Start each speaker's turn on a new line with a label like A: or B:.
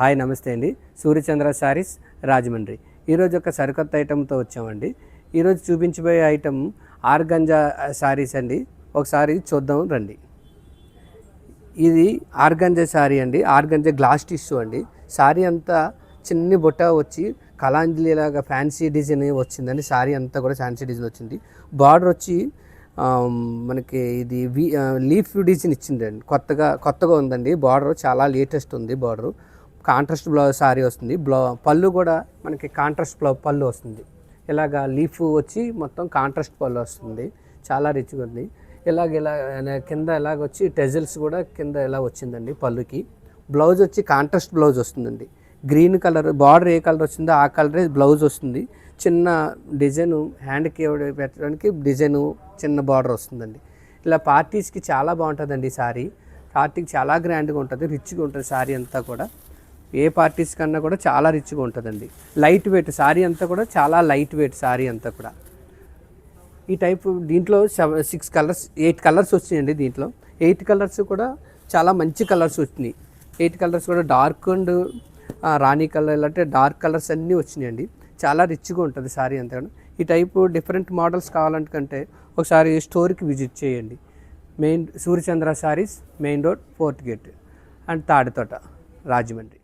A: Hi నమస్తే అండి. సూర్యచంద్ర శారీస్ రాజమండ్రి. ఈరోజు ఒక సరికొత్త ఐటెంతో వచ్చామండి. ఈరోజు చూపించబోయే ఐటెం ఆర్గంజా శారీస్ అండి. ఒకసారి చూద్దాం రండి. ఇది ఆర్గంజా శారీ అండి. ఆర్గంజా గ్లాస్ టిష్యూ అండి. శారీ అంతా చిన్ని బుట్ట వచ్చి కలాంజలి లాగా ఫ్యాన్సీ డిజైన్ వచ్చిందండి. శారీ అంతా కూడా ఫ్యాన్సీ డిజైన్ వచ్చింది. బార్డర్ వచ్చి మనకి ఇది లీఫ్ డిజైన్ ఇచ్చిందండి. కొత్తగా ఉందండి. బార్డర్ చాలా లేటెస్ట్ ఉంది. బార్డర్ కాంట్రాస్ట్ బ్లౌజ్ శారీ వస్తుంది. పళ్ళు కూడా మనకి కాంట్రాస్ట్ పళ్ళు వస్తుంది. ఇలాగా లీఫ్ వచ్చి మొత్తం కాంట్రాస్ట్ పళ్ళు వస్తుంది. చాలా రిచ్గా ఉంది. ఇలా కింద ఎలాగ వచ్చి టెజల్స్ కూడా కింద ఎలా వచ్చిందండి. పళ్ళుకి బ్లౌజ్ వచ్చి కాంట్రాస్ట్ బ్లౌజ్ వస్తుందండి. గ్రీన్ కలర్ బార్డర్ ఏ కలర్ వచ్చిందో ఆ కలరే బ్లౌజ్ వస్తుంది. చిన్న డిజైన్ హ్యాండ్కి పెట్టడానికి డిజైను చిన్న బార్డర్ వస్తుందండి. ఇలా పార్టీస్కి చాలా బాగుంటుందండి. శారీ పార్టీకి చాలా గ్రాండ్గా ఉంటుంది, రిచ్గా ఉంటుంది. శారీ అంతా కూడా ఏ పార్టీస్ కన్నా కూడా చాలా రిచ్గా ఉంటుందండి. లైట్ వెయిట్ శారీ అంతా కూడా చాలా లైట్ వెయిట్ శారీ అంతా కూడా. ఈ టైపు దీంట్లో 8 కలర్స్ వచ్చినాయండి. దీంట్లో 8 కలర్స్ కూడా చాలా మంచి కలర్స్ వచ్చినాయి. 8 కలర్స్ కూడా డార్క్ అండ్ రాణి కలర్ ఇలాంటి డార్క్ కలర్స్ అన్నీ వచ్చినాయండి. చాలా రిచ్గా ఉంటుంది శారీ అంతా కూడా. ఈ టైపు డిఫరెంట్ మోడల్స్ కావాలంటే ఒకసారి స్టోర్కి విజిట్ చేయండి. Suryachandra saris, main road, fourth gate and Tadithota, Rajahmundry.